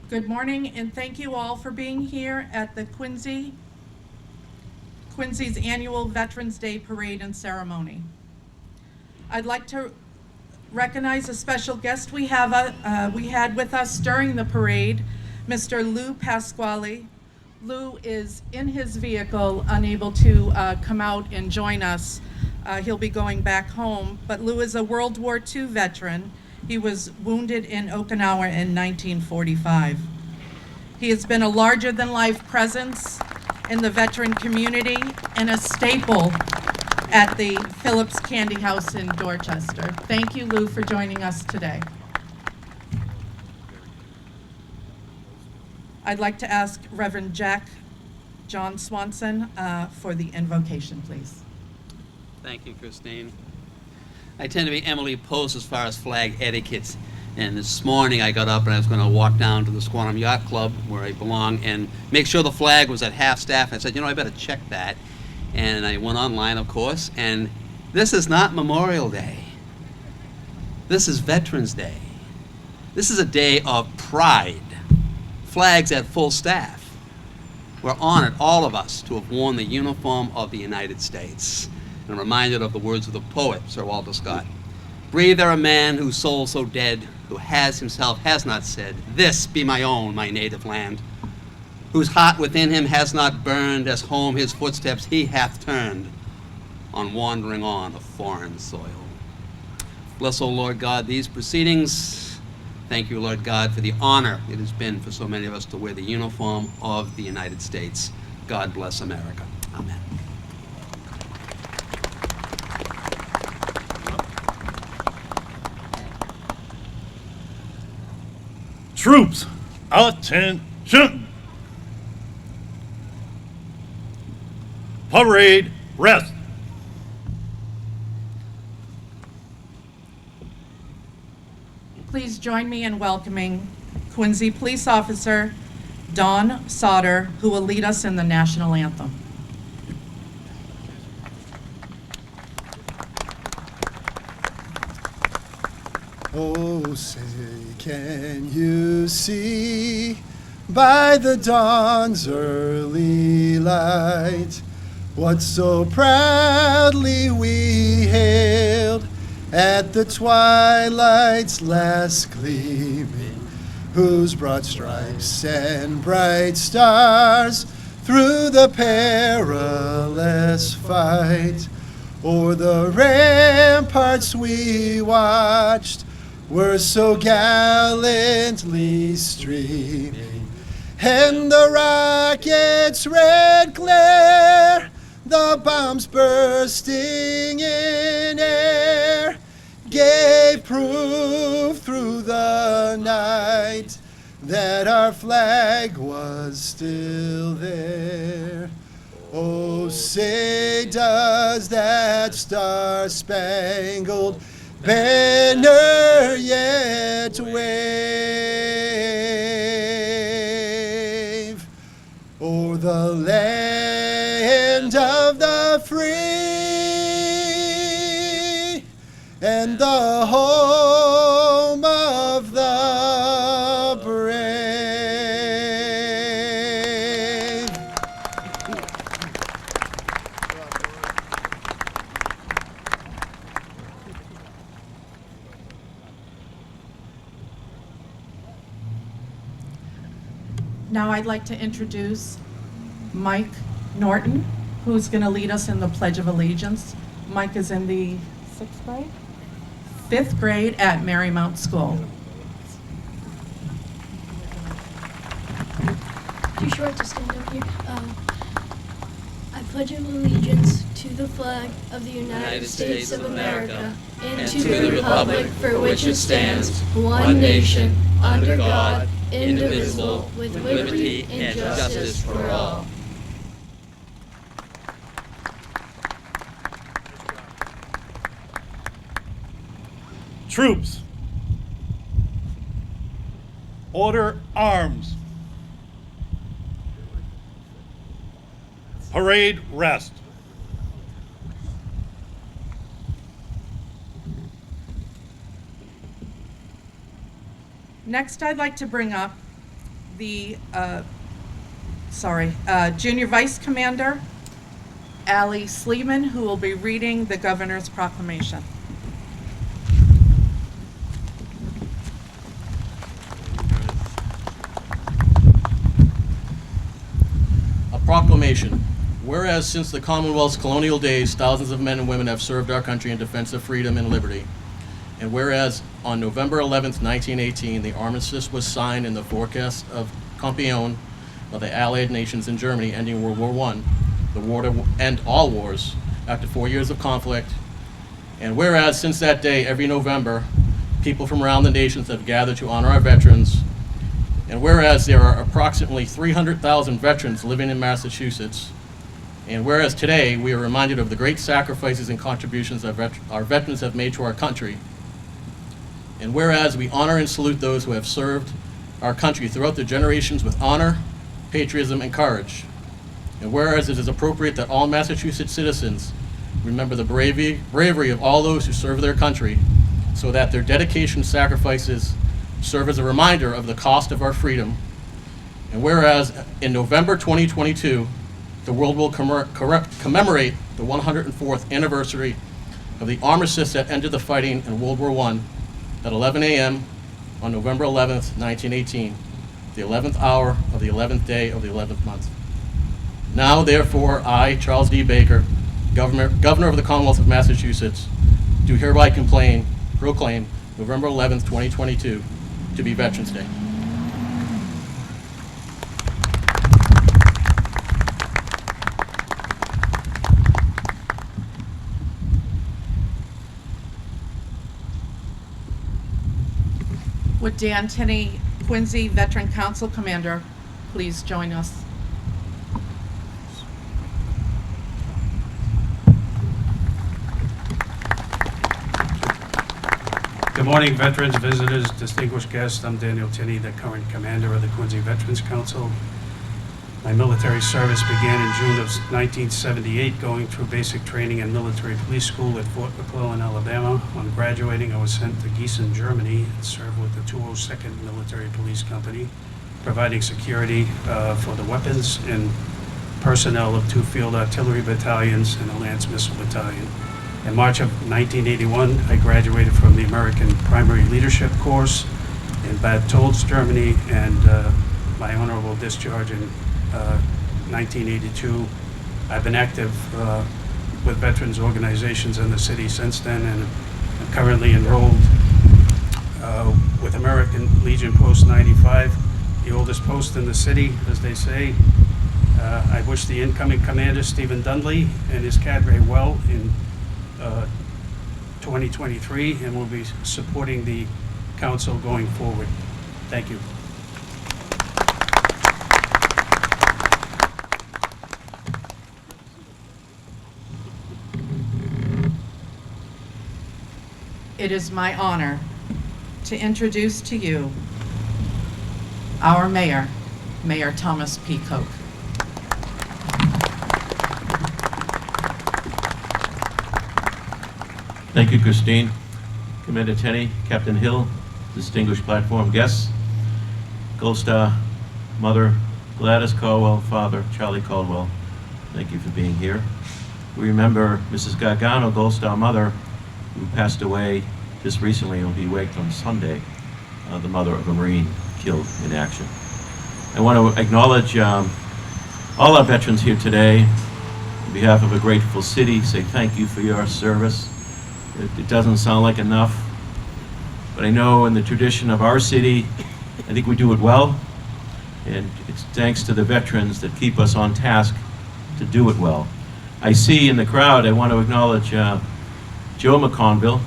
Good morning, and thank you all for being here at the Quincy's annual Veterans Day Parade and Ceremony. I'd like to recognize a special guest we had with us during the parade, Mr. Lou Pasquale. Lou is in his vehicle, unable to come out and join us. He'll be going back home, but Lou is a World War II veteran. He was wounded in Okinawa in 1945. He has been a larger-than-life presence in the veteran community and a staple at the Phillips Candy House in Dorchester. Thank you, Lou, for joining us today. I'd like to ask Reverend John Swanson for the invocation, please. Thank you, Christine. I tend to be Emily Post as far as flag etiquette. And this morning I got up and I was going to walk down to the Squantum Yacht Club where I belong and make sure the flag was at half staff. I said, I better check that. And I went online, of course, and this is not Memorial Day. This is Veterans Day. This is a day of pride. Flags at full staff. We're honored, all of us, to have worn the uniform of the United States. And I'm reminded of the words of the poet, Sir Walter Scott. Breathe there a man whose soul so dead who has not said, "This be my own, my native land," whose heart within him has not burned, as home his footsteps he hath turned, on wandering on a foreign soil. Bless, O Lord God, these proceedings. Thank you, Lord God, for the honor it has been for so many of us to wear the uniform of the United States. God bless America. Amen. Troops, attention! Parade, rest. Please join me in welcoming Quincy Police Officer Dawn Sauter, who will lead us in the national anthem. Oh, say, can you see by the dawn's early light what so proudly we hailed at the twilight's last gleaming, whose broad stripes and bright stars through the perilous fight o'er the ramparts we watched were so gallantly streaming, and the rocket's red glare, the bombs bursting in air, gave proof through the night that our flag was still there. Oh, say does that star-spangled banner yet wave o'er the land of the free and the home of the brave? Now I'd like to introduce Mike Norton, who's going to lead us in the Pledge of Allegiance. Mike is in the 6th grade? 5th grade at Marymount School. Too short to stand up here. I pledge allegiance to the flag of the United States of America and to the republic for which it stands, one nation, under God, indivisible, with liberty and justice for all. Troops, order arms. Parade, rest. Next, I'd like to bring up the Junior Vice Commander, Allie Sleeman, who will be reading the Governor's Proclamation. A proclamation. Whereas since the Commonwealth's colonial days, thousands of men and women have served our country in defense of freedom and liberty. And whereas on November 11th, 1918, the armistice was signed in the forecast of Compiègne by the Allied nations in Germany, ending World War I, the war to end all wars after 4 years of conflict. And whereas since that day, every November, people from around the nations have gathered to honor our veterans. And whereas there are approximately 300,000 veterans living in Massachusetts, and whereas today we are reminded of the great sacrifices and contributions that our veterans have made to our country, and whereas we honor and salute those who have served our country throughout the generations with honor, patriotism, and courage, and whereas it is appropriate that all Massachusetts citizens remember the bravery of all those who serve their country, so that their dedication and sacrifices serve as a reminder of the cost of our freedom. And whereas in November 2022, the world will commemorate the 104th anniversary of the armistice that ended the fighting in World War I at 11 a.m. on November 11th, 1918, the 11th hour of the 11th day of the 11th month. Now, therefore, I, Charles D. Baker, Governor of the Commonwealth of Massachusetts, do hereby proclaim November 11th, 2022 to be Veterans Day. Would Dan Tinney, Quincy Veteran Council Commander, please join us? Good morning, veterans, visitors, distinguished guests. I'm Daniel Tinney, the current commander of the Quincy Veterans Council. My military service began in June of 1978, going through basic training in military police school at Fort McClellan, Alabama. On graduating, I was sent to Gießen, Germany, and served with the 202nd Military Police Company, providing security for the weapons and personnel of 2 field artillery battalions and a Lance Missile Battalion. In March of 1981, I graduated from the American Primary Leadership Course in Bad Tolz, Germany, and my honorable discharge in 1982. I've been active with veterans organizations in the city since then, and I'm currently enrolled with American Legion Post 95, the oldest post in the city, as they say. I wish the incoming commander, Stephen Dudley, and his cadre well in 2023, and will be supporting the council going forward. Thank you. It is my honor to introduce to you our mayor, Mayor Thomas P. Koch. Thank you, Christine. Commander Tenney, Captain Hill, distinguished platform guests, Gold Star Mother Gladys Caldwell, Father Charlie Caldwell, thank you for being here. We remember Mrs. Gargano, Gold Star Mother, who passed away just recently and will be waked on Sunday, the mother of a Marine killed in action. I want to acknowledge all our veterans here today. On behalf of a grateful city, say thank you for your service. It doesn't sound like enough, but I know in the tradition of our city, I think we do it well, and it's thanks to the veterans that keep us on task to do it well. I see in the crowd, I want to acknowledge Joe McConville.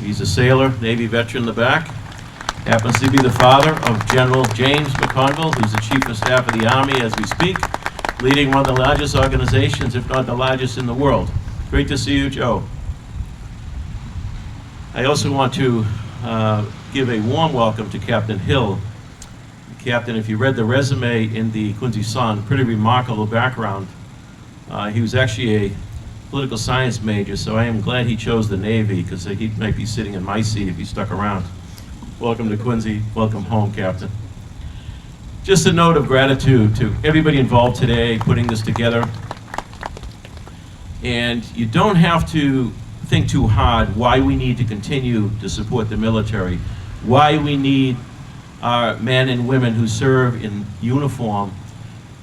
He's a sailor, Navy veteran in the back. Happens to be the father of General James McConville, who's the Chief of Staff of the Army as we speak, leading one of the largest organizations, if not the largest in the world. Great to see you, Joe. I also want to give a warm welcome to Captain Hill. Captain, if you read the resume in the Quincy Sun, pretty remarkable background. He was actually a political science major, so I am glad he chose the Navy, because he might be sitting in my seat if he stuck around. Welcome to Quincy, welcome home, Captain. Just a note of gratitude to everybody involved today putting this together. And you don't have to think too hard why we need to continue to support the military, why we need our men and women who serve in uniform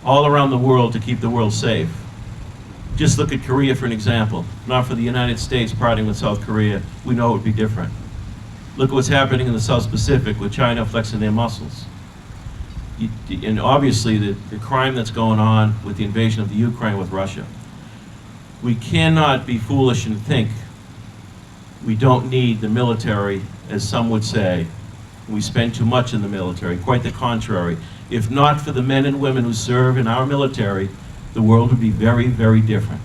all around the world to keep the world safe. Just look at Korea for an example. Not for the United States parting with South Korea, we know it would be different. Look at what's happening in the South Pacific with China flexing their muscles. And obviously the crime that's going on with the invasion of the Ukraine with Russia. We cannot be foolish and think we don't need the military, as some would say. We spend too much in the military. Quite the contrary. If not for the men and women who serve in our military, the world would be very, very different.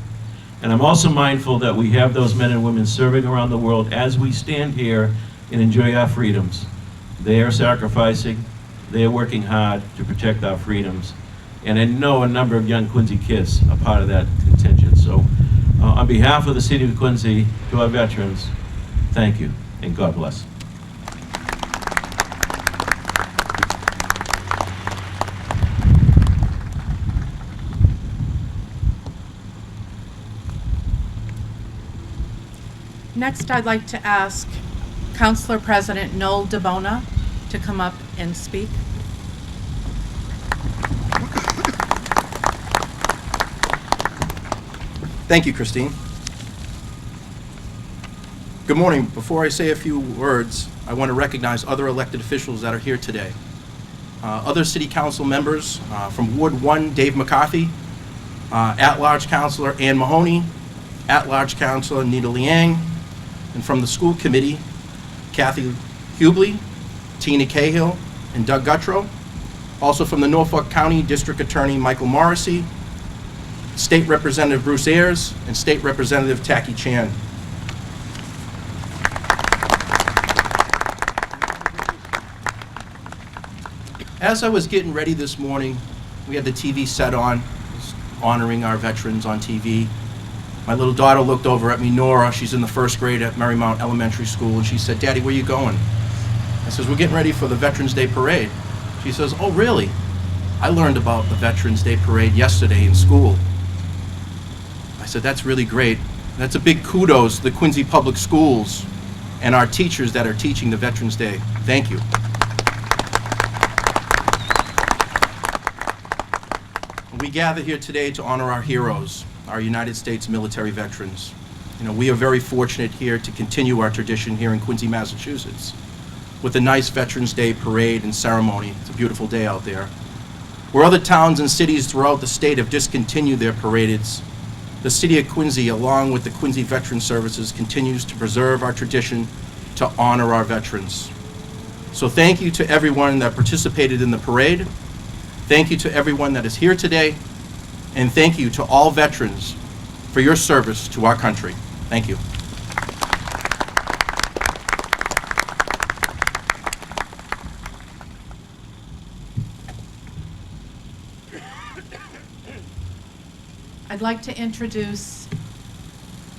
And I'm also mindful that we have those men and women serving around the world as we stand here and enjoy our freedoms. They are sacrificing, they are working hard to protect our freedoms. And I know a number of young Quincy kids are part of that contingent. So on behalf of the City of Quincy, to our veterans, thank you, and God bless. Next, I'd like to ask Councilor President Noel DeBona to come up and speak? Thank you, Christine. Good morning. Before I say a few words, I want to recognize other elected officials that are here today. Other City Council members from Ward 1, Dave McCarthy, at-large Councilor Ann Mahoney, at-large Councilor Nita Liang, and from the School Committee, Kathy Hubley, Tina Cahill, and Doug Gutrow. Also from the Norfolk County District Attorney Michael Morrissey, State Representative Bruce Ayers, and State Representative Tacky Chan. As I was getting ready this morning, we had the TV set on, honoring our veterans on TV. My little daughter looked over at me, Nora, she's in the first grade at Marymount Elementary School, and she said, "Daddy, where you going?" I says, "We're getting ready for the Veterans Day Parade." She says, "Oh, really? I learned about the Veterans Day Parade yesterday in school." I said, "That's really great. That's a big kudos to the Quincy Public Schools and our teachers that are teaching the Veterans Day. Thank you." We gather here today to honor our heroes, our United States military veterans. You know, we are very fortunate here to continue our tradition here in Quincy, Massachusetts, with a nice Veterans Day parade and ceremony. It's a beautiful day out there. Where other towns and cities throughout the state have discontinued their parades, the City of Quincy, along with the Quincy Veteran Services, continues to preserve our tradition to honor our veterans. So thank you to everyone that participated in the parade. Thank you to everyone that is here today, and thank you to all veterans for your service to our country. Thank you. I'd like to introduce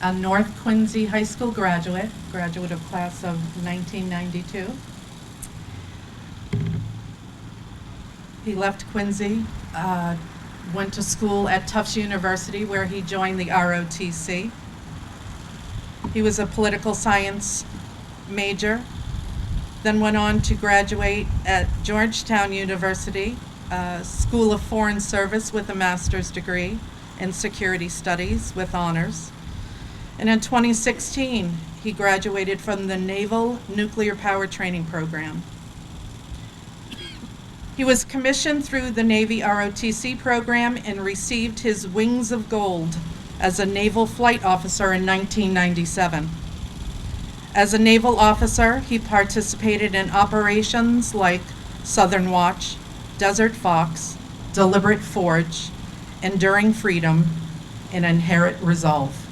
a North Quincy High School graduate of class of 1992. He left Quincy, went to school at Tufts University where he joined the ROTC. He was a political science major, then went on to graduate at Georgetown University, School of Foreign Service with a master's degree in security studies with honors. And in 2016, he graduated from the Naval Nuclear Power Training Program. He was commissioned through the Navy ROTC program and received his Wings of Gold as a naval flight officer in 1997. As a naval officer, he participated in operations like Southern Watch, Desert Fox, Deliberate Forge, Enduring Freedom, and Inherent Resolve.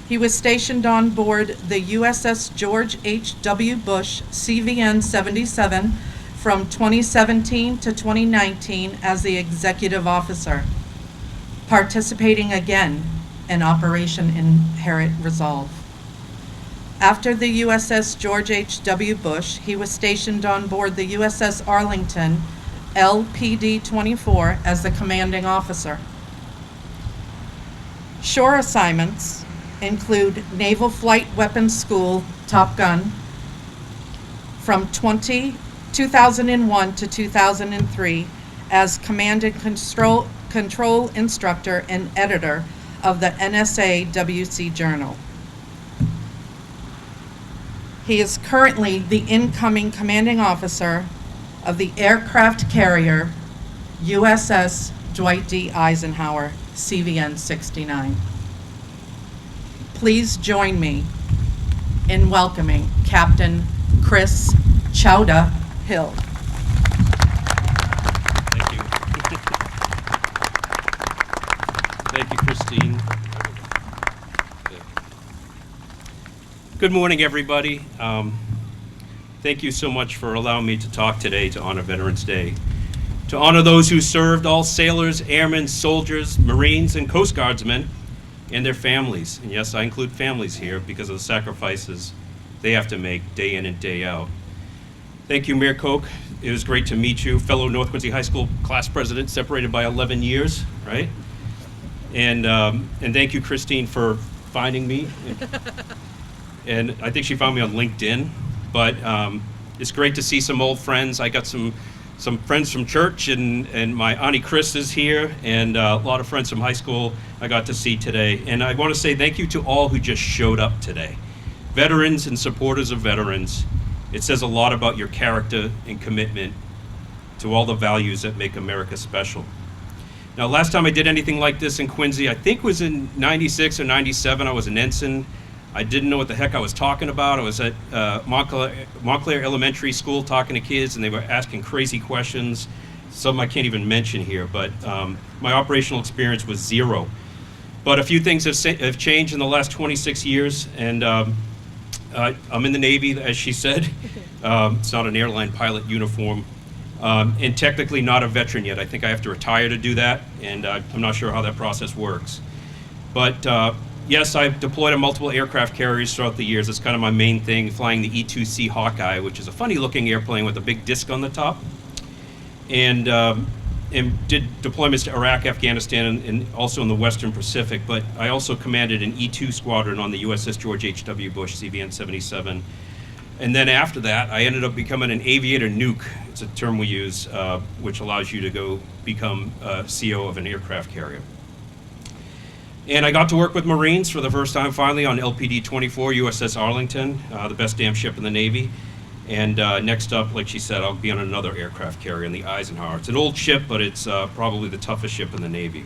He was stationed on board the USS George H.W. Bush CVN 77 from 2017 to 2019 as the executive officer, participating again in Operation Inherent Resolve. After the USS George H.W. Bush, he was stationed on board the USS Arlington LPD-24 as the commanding officer. Shore assignments include Naval Flight Weapons School, Top Gun, from 2001 to 2003 as Command and Control Instructor and Editor of the NSA WC Journal. He is currently the incoming commanding officer of the aircraft carrier USS Dwight D. Eisenhower, CVN 69. Please join me in welcoming Captain Chris Chowda Hill. Thank you. Thank you, Christine. Good morning, everybody. Thank you so much for allowing me to talk today to honor Veterans Day. To honor those who served, all sailors, airmen, soldiers, Marines, and Coast Guardsmen, and their families. And yes, I include families here because of the sacrifices they have to make day in and day out. Thank you, Mayor Koch. It was great to meet you, fellow North Quincy High School class president, separated by 11 years, right? And thank you, Christine, for finding me. And I think she found me on LinkedIn, but It's great to see some old friends. I got some friends from church, and my Auntie Chris is here, and a lot of friends from high school I got to see today. And I want to say thank you to all who just showed up today. Veterans and supporters of veterans, it says a lot about your character and commitment to all the values that make America special. Now, last time I did anything like this in Quincy, I think was in 96 or 97. I was an ensign. I didn't know what the heck I was talking about. I was at Montclair Elementary School talking to kids, and they were asking crazy questions. Some I can't even mention here, but my operational experience was zero. But a few things have changed in the last 26 years, and I'm in the Navy, as she said. It's not an airline pilot uniform, and technically not a veteran yet. I think I have to retire to do that, and I'm not sure how that process works. But yes, I've deployed on multiple aircraft carriers throughout the years. That's kind of my main thing, flying the E-2C Hawkeye, which is a funny-looking airplane with a big disc on the top. And did deployments to Iraq, Afghanistan, and also in the Western Pacific. But I also commanded an E-2 squadron on the USS George H.W. Bush, CVN-77. And then after that, I ended up becoming an aviator nuke. It's a term we use, which allows you to go become CO of an aircraft carrier. And I got to work with Marines for the first time finally on LPD-24 USS Arlington, the best damn ship in the Navy. And next up, like she said, I'll be on another aircraft carrier in the Eisenhower. It's an old ship, but it's probably the toughest ship in the Navy.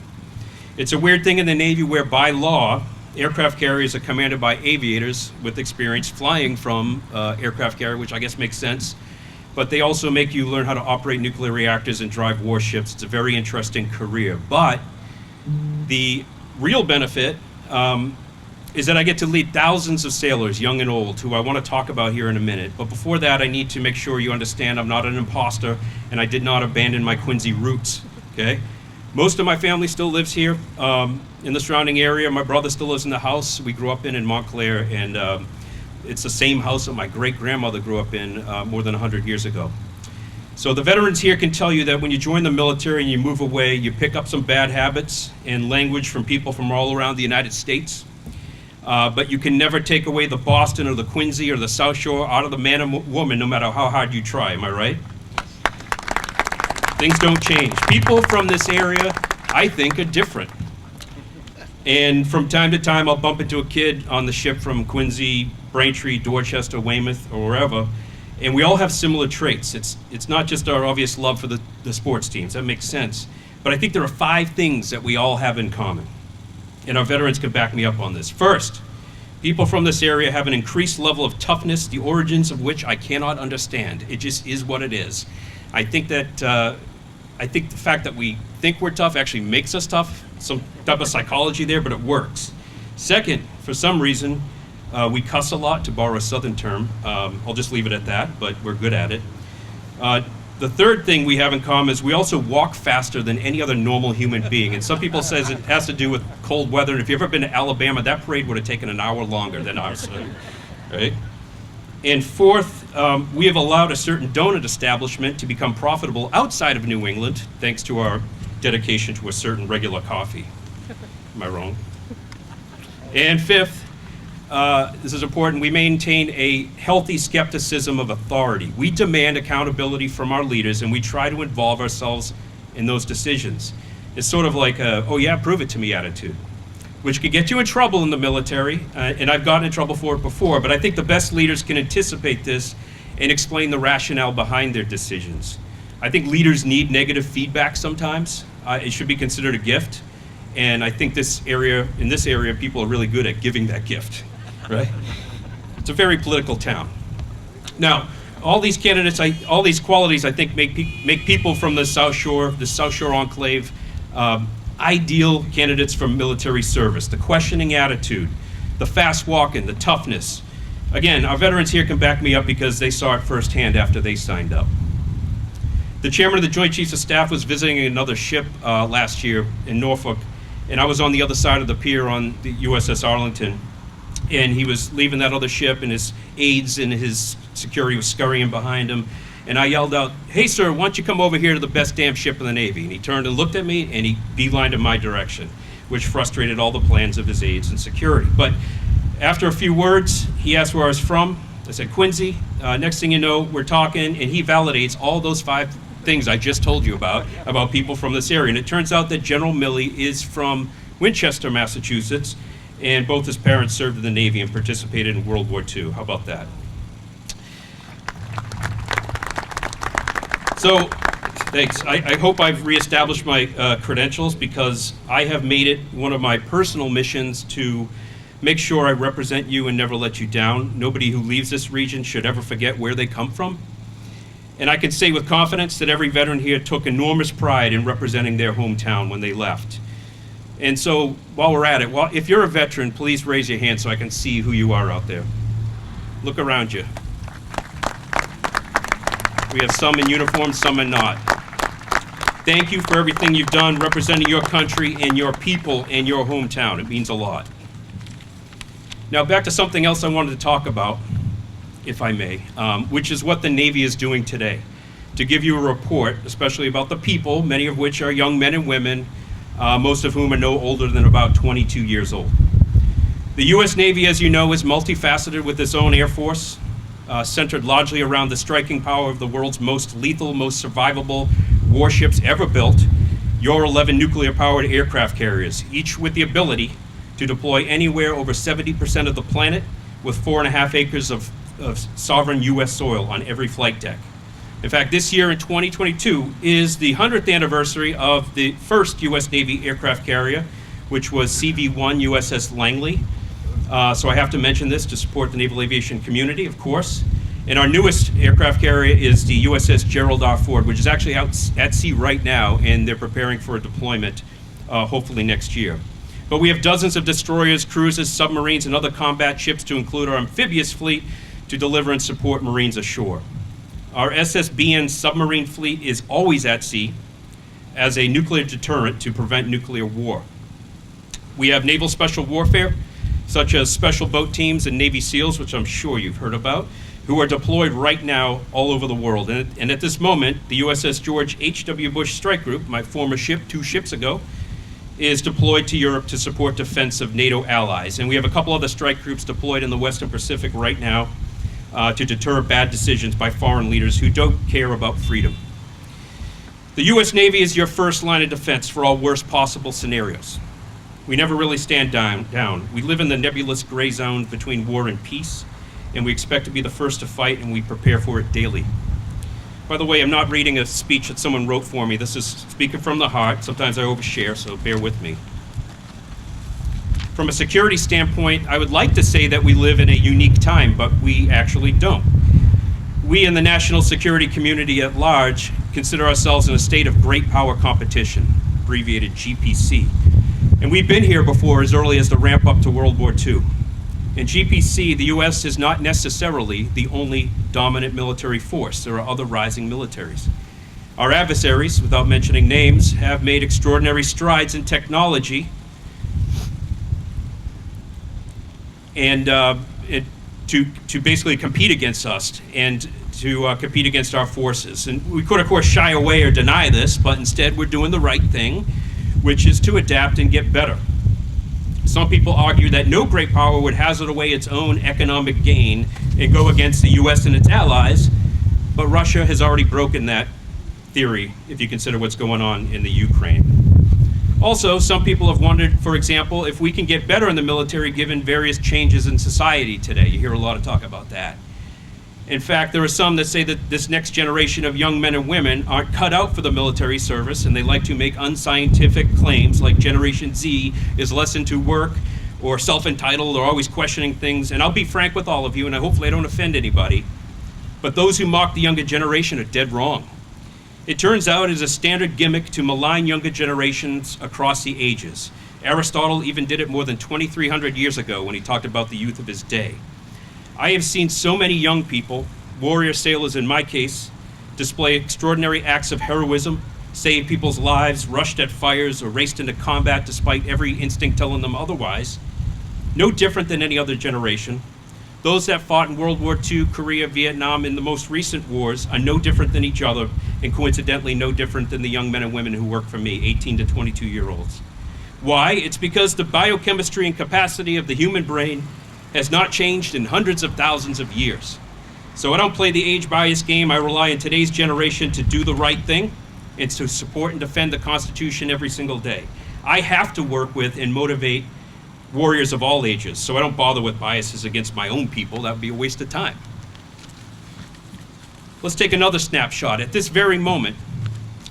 It's a weird thing in the Navy where by law, aircraft carriers are commanded by aviators with experience flying from aircraft carrier, which I guess makes sense. But they also make you learn how to operate nuclear reactors and drive warships. It's a very interesting career. But the real benefit is that I get to lead thousands of sailors, young and old, who I want to talk about here in a minute. But before that, I need to make sure you understand I'm not an imposter, and I did not abandon my Quincy roots, okay? Most of my family still lives here in the surrounding area. My brother still lives in the house we grew up in Montclair, and it's the same house that my great-grandmother grew up in more than 100 years ago. So the veterans here can tell you that when you join the military and you move away, you pick up some bad habits and language from people from all around the United States. But you can never take away the Boston or the Quincy or the South Shore out of the man or woman, no matter how hard you try. Am I right? Things don't change. People from this area, I think, are different. And from time to time, I'll bump into a kid on the ship from Quincy, Braintree, Dorchester, Weymouth, or wherever. And we all have similar traits. It's not just our obvious love for the sports teams. That makes sense. But I think there are 5 things that we all have in common. And our veterans can back me up on this. First, people from this area have an increased level of toughness, the origins of which I cannot understand. It just is what it is. I think the fact that we think we're tough actually makes us tough. Some type of psychology there, but it works. Second, for some reason, we cuss a lot, to borrow a Southern term. I'll just leave it at that, but we're good at it. The third thing we have in common is we also walk faster than any other normal human being. And some people says it has to do with cold weather. And if you've ever been to Alabama, that parade would have taken an hour longer than ours, right? And fourth, we have allowed a certain donut establishment to become profitable outside of New England, thanks to our dedication to a certain regular coffee. Am I wrong? And fifth, this is important, we maintain a healthy skepticism of authority. We demand accountability from our leaders, and we try to involve ourselves in those decisions. It's sort of like a, oh yeah, prove it to me attitude, which could get you in trouble in the military, and I've gotten in trouble for it before, but I think the best leaders can anticipate this and explain the rationale behind their decisions. I think leaders need negative feedback sometimes. It should be considered a gift, and I think in this area, people are really good at giving that gift. Right? It's a very political town. Now, all these candidates, all these qualities, I think, make people from the South Shore enclave, ideal candidates for military service. The questioning attitude, the fast walking, the toughness. Again, our veterans here can back me up because they saw it firsthand after they signed up. The chairman of the Joint Chiefs of Staff was visiting another ship last year in Norfolk, and I was on the other side of the pier on the USS Arlington. And he was leaving that other ship, and his aides and his security was scurrying behind him. And I yelled out, "Hey, sir, why don't you come over here to the best damn ship in the Navy?" And he turned and looked at me, and he beelined in my direction, which frustrated all the plans of his aides and security. But after a few words, he asked where I was from, I said, Quincy, next thing you know, we're talking, and he validates all those 5 things I just told you about people from this area. And it turns out that General Milley is from Winchester, Massachusetts, and both his parents served in the Navy and participated in World War II. How about that? So, thanks. I hope I've reestablished my credentials, because I have made it one of my personal missions to make sure I represent you and never let you down. Nobody who leaves this region should ever forget where they come from. And I can say with confidence that every veteran here took enormous pride in representing their hometown when they left. And so, while we're at it, if you're a veteran, please raise your hand so I can see who you are out there. Look around you. We have some in uniform, some are not. Thank you for everything you've done representing your country and your people and your hometown. It means a lot. Now, back to something else I wanted to talk about, if I may, which is what the Navy is doing today. To give you a report, especially about the people, many of which are young men and women, most of whom are no older than about 22 years old. The U.S. Navy, as you know, is multifaceted with its own Air Force, centered largely around the striking power of the world's most lethal, most survivable warships ever built, your 11 nuclear-powered aircraft carriers, each with the ability to deploy anywhere over 70% of the planet with 4.5 acres of sovereign U.S. soil on every flight deck. In fact, this year in 2022 is the 100th anniversary of the first U.S. Navy aircraft carrier, which was CV-1 USS Langley. So I have to mention this to support the naval aviation community, of course. And our newest aircraft carrier is the USS Gerald R. Ford, which is actually out at sea right now, and they're preparing for a deployment hopefully next year. But we have dozens of destroyers, cruisers, submarines, and other combat ships to include our amphibious fleet to deliver and support Marines ashore. Our SSBN submarine fleet is always at sea as a nuclear deterrent to prevent nuclear war. We have naval special warfare, such as special boat teams and Navy SEALs, which I'm sure you've heard about, who are deployed right now all over the world. And at this moment, the USS George H.W. Bush Strike Group, my former ship 2 ships ago, is deployed to Europe to support defense of NATO allies. And we have a couple other strike groups deployed in the Western Pacific right now to deter bad decisions by foreign leaders who don't care about freedom. The U.S. Navy is your first line of defense for all worst possible scenarios. We never really stand down. We live in the nebulous gray zone between war and peace, and we expect to be the first to fight, and we prepare for it daily. By the way, I'm not reading a speech that someone wrote for me. This is speaking from the heart. Sometimes I overshare, so bear with me. From a security standpoint, I would like to say that we live in a unique time, but we actually don't. We in the national security community at large consider ourselves in a state of great power competition, abbreviated GPC. And we've been here before as early as the ramp up to World War II. In GPC, the U.S. is not necessarily the only dominant military force. There are other rising militaries. Our adversaries, without mentioning names, have made extraordinary strides in technology and to basically compete against us and to compete against our forces. And we could, of course, shy away or deny this, but instead we're doing the right thing, which is to adapt and get better. Some people argue that no great power would hazard away its own economic gain and go against the U.S. and its allies, but Russia has already broken that theory if you consider what's going on in the Ukraine. Also, some people have wondered, for example, if we can get better in the military given various changes in society today. You hear a lot of talk about that. In fact, there are some that say that this next generation of young men and women aren't cut out for the military service, and they like to make unscientific claims like Generation Z is less into work or self-entitled or always questioning things. And I'll be frank with all of you, and hopefully I don't offend anybody, but those who mock the younger generation are dead wrong. It turns out it is a standard gimmick to malign younger generations across the ages. Aristotle even did it more than 2,300 years ago when he talked about the youth of his day. I have seen so many young people, warrior sailors in my case, display extraordinary acts of heroism, save people's lives, rushed at fires, or raced into combat despite every instinct telling them otherwise. No different than any other generation. Those that fought in World War II, Korea, Vietnam, and the most recent wars are no different than each other, and coincidentally no different than the young men and women who work for me, 18 to 22-year-olds. Why? It's because the biochemistry and capacity of the human brain has not changed in hundreds of thousands of years. So I don't play the age bias game. I rely on today's generation to do the right thing and to support and defend the Constitution every single day. I have to work with and motivate warriors of all ages, so I don't bother with biases against my own people. That would be a waste of time. Let's take another snapshot. At this very moment,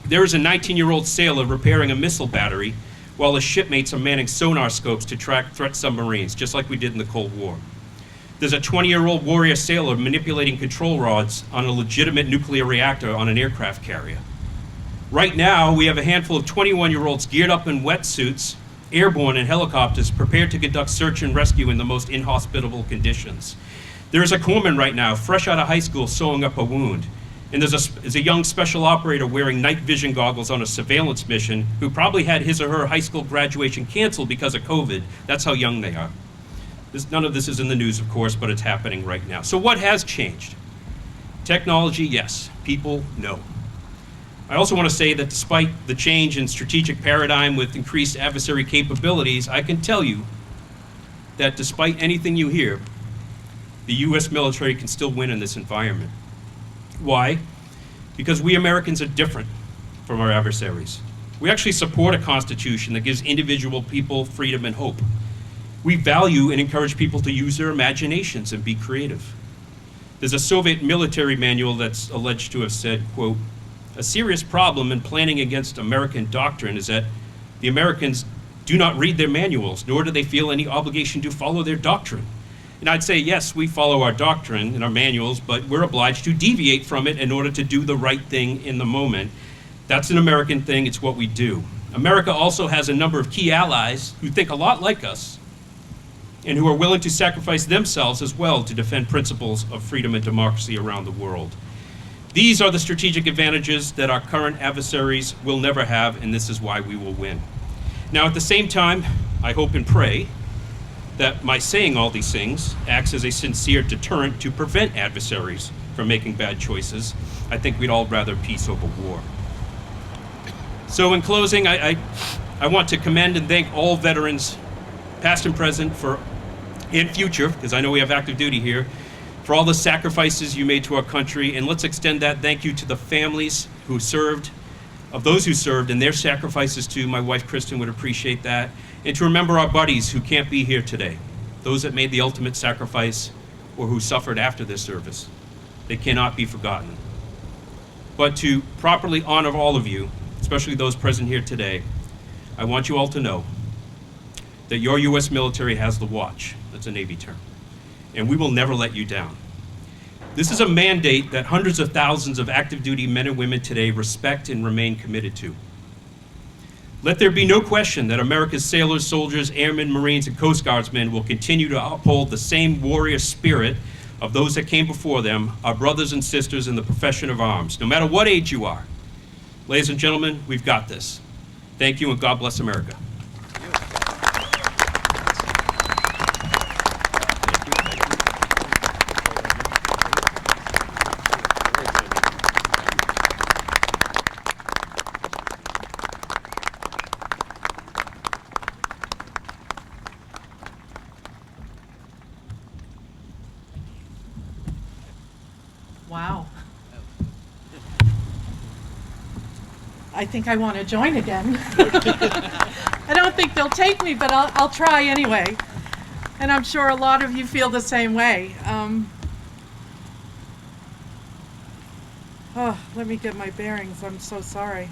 there is a 19-year-old sailor repairing a missile battery while his shipmates are manning sonar scopes to track threat submarines, just like we did in the Cold War. There's a 20-year-old warrior sailor manipulating control rods on a legitimate nuclear reactor on an aircraft carrier. Right now, we have a handful of 21-year-olds geared up in wetsuits, airborne in helicopters, prepared to conduct search and rescue in the most inhospitable conditions. There's a corpsman right now, fresh out of high school, sewing up a wound. And there's a young special operator wearing night vision goggles on a surveillance mission who probably had his or her high school graduation canceled because of COVID. That's how young they are. None of this is in the news, of course, but it's happening right now. So what has changed? Technology, yes. People, no. I also want to say that despite the change in strategic paradigm with increased adversary capabilities, I can tell you that despite anything you hear, the U.S. military can still win in this environment. Why? Because we Americans are different from our adversaries. We actually support a constitution that gives individual people freedom and hope. We value and encourage people to use their imaginations and be creative. There's a Soviet military manual that's alleged to have said, quote, "A serious problem in planning against American doctrine is that the Americans do not read their manuals, nor do they feel any obligation to follow their doctrine." And I'd say, yes, we follow our doctrine and our manuals, but we're obliged to deviate from it in order to do the right thing in the moment. That's an American thing, it's what we do. America also has a number of key allies who think a lot like us and who are willing to sacrifice themselves as well to defend principles of freedom and democracy around the world. These are the strategic advantages that our current adversaries will never have, and this is why we will win. Now, at the same time, I hope and pray that my saying all these things acts as a sincere deterrent to prevent adversaries from making bad choices. I think we'd all rather peace over war. So in closing, I want to commend and thank all veterans, past and present, and future, because I know we have active duty here, for all the sacrifices you made to our country, and let's extend that thank you to the families who served, of those who served, and their sacrifices too. My wife Kristen would appreciate that. And to remember our buddies who can't be here today, those that made the ultimate sacrifice or who suffered after their service. They cannot be forgotten. But to properly honor all of you, especially those present here today, I want you all to know that your U.S. military has the watch. That's a Navy term. And we will never let you down. This is a mandate that hundreds of thousands of active duty men and women today respect and remain committed to. Let there be no question that America's sailors, soldiers, airmen, Marines, and Coast Guardsmen will continue to uphold the same warrior spirit of those that came before them, our brothers and sisters in the profession of arms, no matter what age you are. Ladies and gentlemen, we've got this. Thank you, and God bless America. Wow. I think I want to join again. I don't think they'll take me, but I'll try anyway. And I'm sure a lot of you feel the same way. Let me get my bearings. I'm so sorry.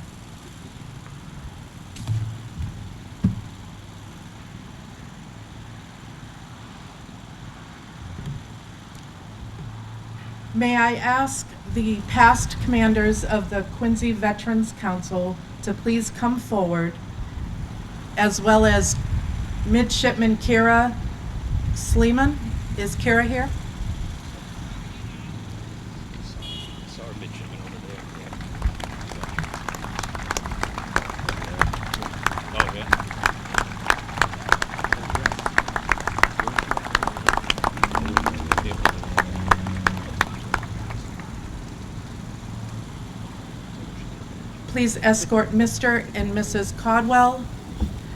May I ask the past commanders of the Quincy Veterans Council to please come forward, as well as Midshipman Kira Sleeman. Is Kira here? Please escort Mr. and Mrs. Caldwell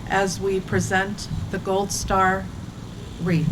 as we present the Gold Star Wreath.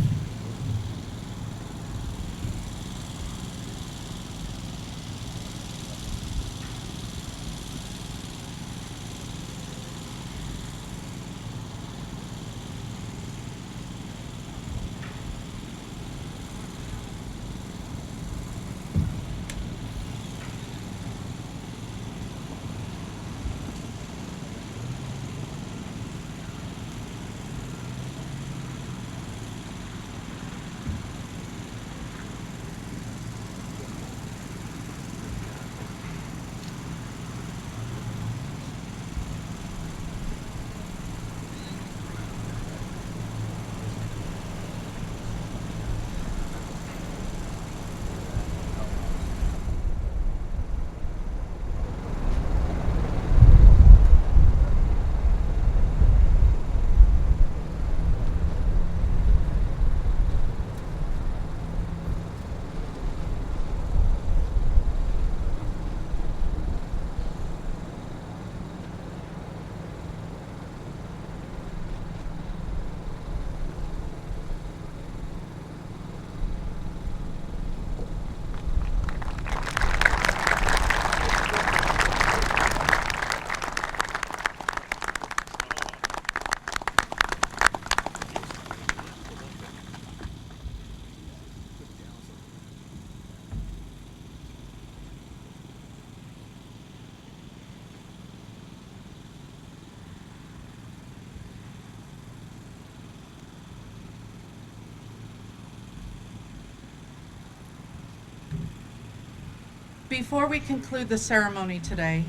Before we conclude the ceremony today,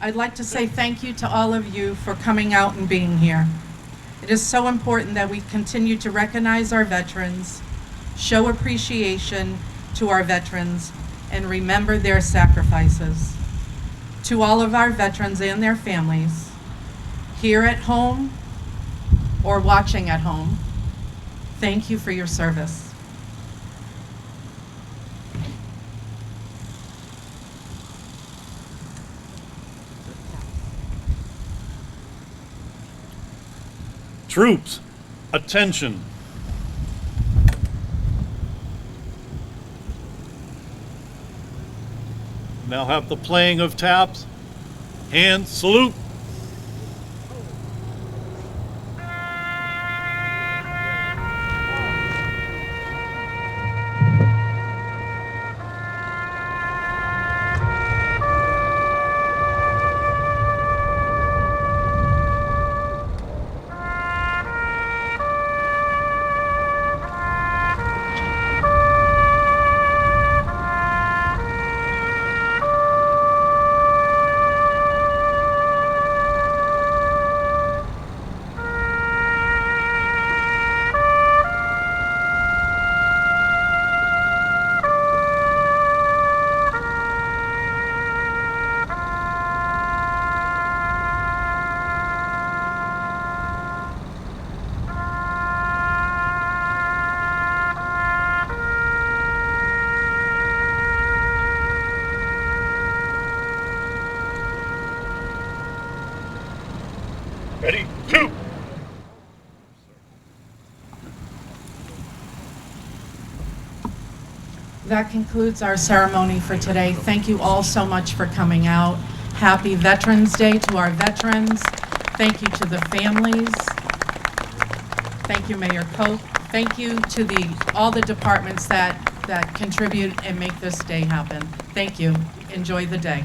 I'd like to say thank you to all of you for coming out and being here. It is so important that we continue to recognize our veterans, show appreciation to our veterans, and remember their sacrifices. To all of our veterans and their families, here at home or watching at home, thank you for your service. Troops, attention. Now have the playing of taps. Hand salute. Ready, two. That concludes our ceremony for today. Thank you all so much for coming out. Happy Veterans Day to our veterans. Thank you to the families. Thank you, Mayor Koch. Thank you to all the departments that contribute and make this day happen. Thank you. Enjoy the day.